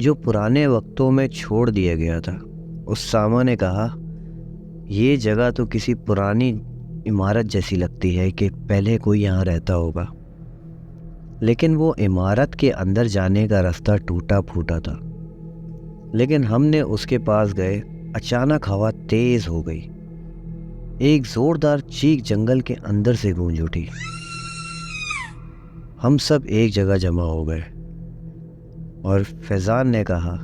جو پرانے وقتوں میں چھوڑ دیا گیا تھا۔ اسامہ نے کہا، یہ جگہ تو کسی پرانی عمارت جیسی لگتی ہے کہ پہلے کوئی یہاں رہتا ہوگا، لیکن وہ عمارت کے اندر جانے کا راستہ ٹوٹا پھوٹا تھا۔ لیکن ہم نے اس کے پاس گئے، اچانک ہوا تیز ہو گئی، ایک زوردار چیخ جنگل کے اندر سے گونج اٹھی۔ ہم سب ایک جگہ جمع ہو گئے اور فیضان نے کہا،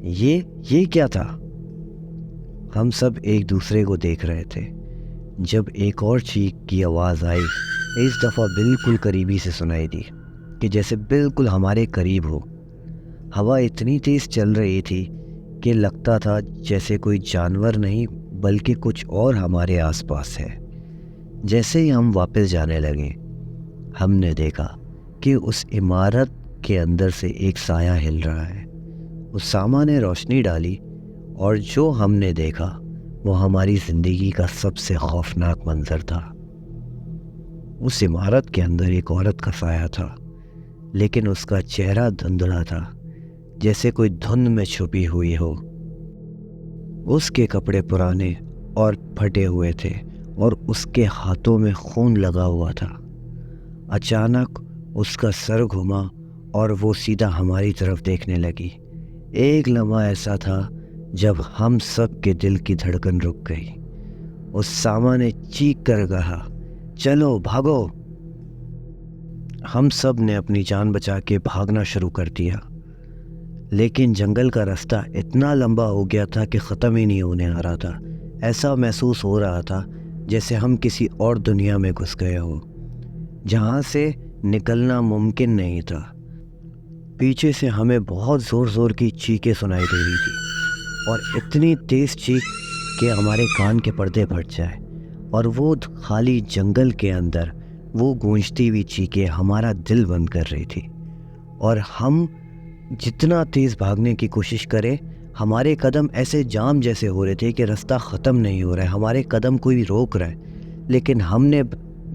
یہ کیا تھا؟ ہم سب ایک دوسرے کو دیکھ رہے تھے جب ایک اور چیخ کی آواز آئی، اس دفعہ بالکل قریبی سے سنائی دی، کہ جیسے بالکل ہمارے قریب ہو۔ ہوا اتنی تیز چل رہی تھی کہ لگتا تھا جیسے کوئی جانور نہیں بلکہ کچھ اور ہمارے آس پاس ہے۔ جیسے ہی ہم واپس جانے لگے، ہم نے دیکھا کہ اس عمارت کے اندر سے ایک سایہ ہل رہا ہے۔ اسامہ نے روشنی ڈالی اور جو ہم نے دیکھا وہ ہماری زندگی کا سب سے خوفناک منظر تھا۔ اس عمارت کے اندر ایک عورت کا سایہ تھا، لیکن اس کا چہرہ دھندلا تھا، جیسے کوئی دھند میں چھپی ہوئی ہو۔ اس کے کپڑے پرانے اور پھٹے ہوئے تھے اور اس کے ہاتھوں میں خون لگا ہوا تھا۔ اچانک اس کا سر گھما اور وہ سیدھا ہماری طرف دیکھنے لگی۔ ایک لمحہ ایسا تھا جب ہم سب کے دل کی دھڑکن رک گئی۔ اسامہ نے چیخ کر کہا، چلو بھاگو! ہم سب نے اپنی جان بچا کے بھاگنا شروع کر دیا، لیکن جنگل کا راستہ اتنا لمبا ہو گیا تھا کہ ختم ہی نہیں ہونے آ رہا تھا۔ ایسا محسوس ہو رہا تھا جیسے ہم کسی اور دنیا میں گھس گئے ہو، جہاں سے نکلنا ممکن نہیں تھا۔ پیچھے سے ہمیں بہت زور زور کی چیخیں سنائی دے رہی تھی، اور اتنی تیز چیخ کہ ہمارے کان کے پردے پھٹ جائے، اور وہ خالی جنگل کے اندر وہ گونجتی ہوئی چیخیں ہمارا دل بند کر رہی تھی۔ اور ہم جتنا تیز بھاگنے کی کوشش کریں، ہمارے قدم ایسے جام جیسے ہو رہے تھے کہ راستہ ختم نہیں ہو رہا ہے، ہمارے قدم کوئی روک رہا ہے، لیکن ہم نے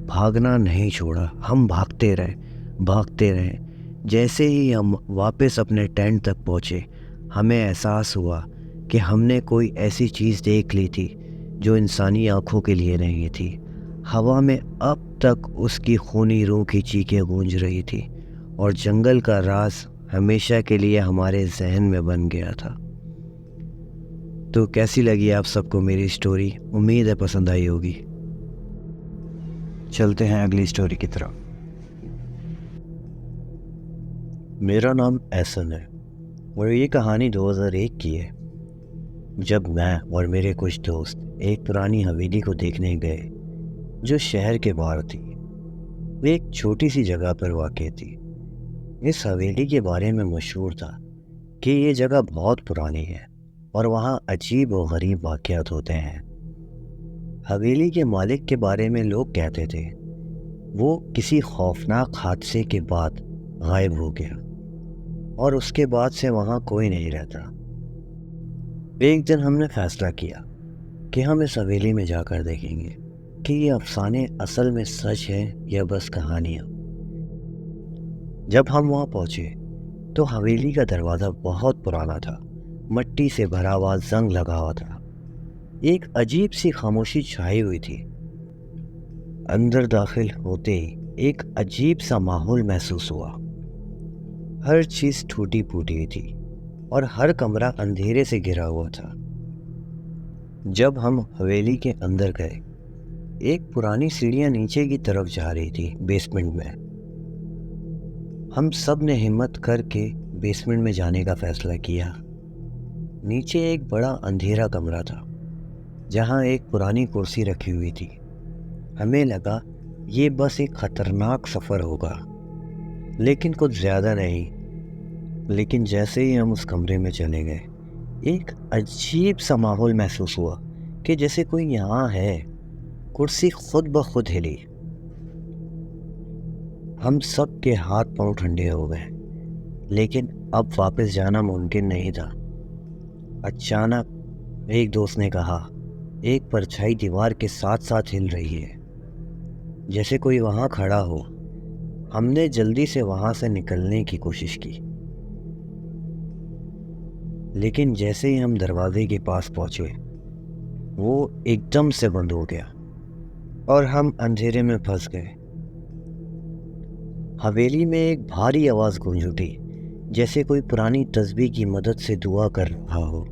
بھاگنا نہیں چھوڑا۔ ہم بھاگتے رہے۔ جیسے ہی ہم واپس اپنے ٹینٹ تک پہنچے، ہمیں احساس ہوا کہ ہم نے کوئی ایسی چیز دیکھ لی تھی جو انسانی آنکھوں کے لیے نہیں تھی۔ ہوا میں اب تک اس کی خونی روح کی چیخیں گونج رہی تھی، اور جنگل کا راز ہمیشہ کے لیے ہمارے ذہن میں بن گیا تھا۔ تو کیسی لگی آپ سب کو میری سٹوری؟ امید ہے پسند آئی ہوگی۔ چلتے ہیں اگلی سٹوری کی طرف۔ میرا نام احسن ہے اور یہ کہانی 2001 کی ہے، جب میں اور میرے کچھ دوست ایک پرانی حویلی کو دیکھنے گئے جو شہر کے باہر تھی۔ وہ ایک چھوٹی سی جگہ پر واقع تھی۔ اس حویلی کے بارے میں مشہور تھا کہ یہ جگہ بہت پرانی ہے اور وہاں عجیب و غریب واقعات ہوتے ہیں۔ حویلی کے مالک کے بارے میں لوگ کہتے تھے وہ کسی خوفناک حادثے کے بعد غائب ہو گیا اور اس کے بعد سے وہاں کوئی نہیں رہتا۔ ایک دن ہم نے فیصلہ کیا کہ ہم اس حویلی میں جا کر دیکھیں گے کہ یہ افسانے اصل میں سچ ہے یا بس کہانیاں۔ جب ہم وہاں پہنچے تو حویلی کا دروازہ بہت پرانا تھا، مٹی سے بھرا ہوا زنگ لگا ہوا تھا، ایک عجیب سی خاموشی چھائی ہوئی تھی۔ اندر داخل ہوتے ہی ایک عجیب سا ماحول محسوس ہوا۔ ہر چیز ٹوٹی پھوٹی تھی اور ہر کمرہ اندھیرے سے گھرا ہوا تھا۔ جب ہم حویلی کے اندر گئے، ایک پرانی سیڑھیاں نیچے کی طرف جا رہی تھی بیسمنٹ میں۔ ہم سب نے ہمت کر کے بیسمنٹ میں جانے کا فیصلہ کیا۔ نیچے ایک بڑا اندھیرا کمرہ تھا جہاں ایک پرانی کرسی رکھی ہوئی تھی۔ ہمیں لگا یہ بس ایک خطرناک سفر ہوگا، لیکن کچھ زیادہ نہیں۔ لیکن جیسے ہی ہم اس کمرے میں چلے گئے، ایک عجیب سا ماحول محسوس ہوا کہ جیسے کوئی یہاں ہے۔ کرسی خود بخود ہلی۔ ہم سب کے ہاتھ پاؤں ٹھنڈے ہو گئے، لیکن اب واپس جانا ممکن نہیں تھا۔ اچانک ایک دوست نے کہا، ایک پرچھائی دیوار کے ساتھ ساتھ ہل رہی ہے، جیسے کوئی وہاں کھڑا ہو۔ ہم نے جلدی سے وہاں سے نکلنے کی کوشش کی، لیکن جیسے ہی ہم دروازے کے پاس پہنچے وہ ایک دم سے بند ہو گیا اور ہم اندھیرے میں پھنس گئے۔ حویلی میں ایک بھاری آواز گونج اٹھی، جیسے کوئی پرانی تسبیح کی مدد سے دعا کر رہا ہو۔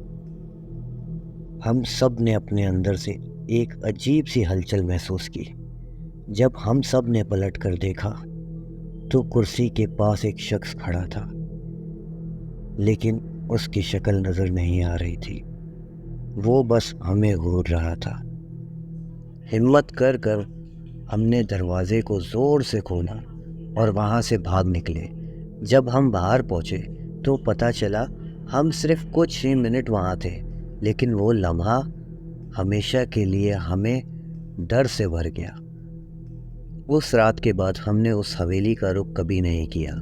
ہم سب نے اپنے اندر سے ایک عجیب سی ہلچل محسوس کی۔ جب ہم سب نے پلٹ کر دیکھا تو کرسی کے پاس ایک شخص کھڑا تھا، لیکن اس کی شکل نظر نہیں آ رہی تھی، وہ بس ہمیں گھور رہا تھا۔ ہمت کر کر ہم نے دروازے کو زور سے کھولا اور وہاں سے بھاگ نکلے۔ جب ہم باہر پہنچے تو پتہ چلا ہم صرف کچھ ہی منٹ وہاں تھے، لیکن وہ لمحہ ہمیشہ کے لیے ہمیں ڈر سے بھر گیا۔ اس رات کے بعد ہم نے اس حویلی کا رخ کبھی نہیں کیا،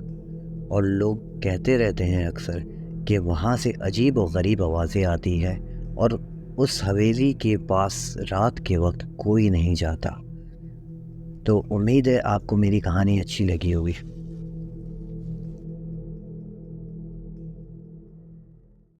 اور لوگ کہتے رہتے ہیں اکثر کہ وہاں سے عجیب و غریب آوازیں آتی ہے اور اس حویلی کے پاس رات کے وقت کوئی نہیں جاتا۔ تو امید ہے آپ کو میری کہانی اچھی لگی ہوگی۔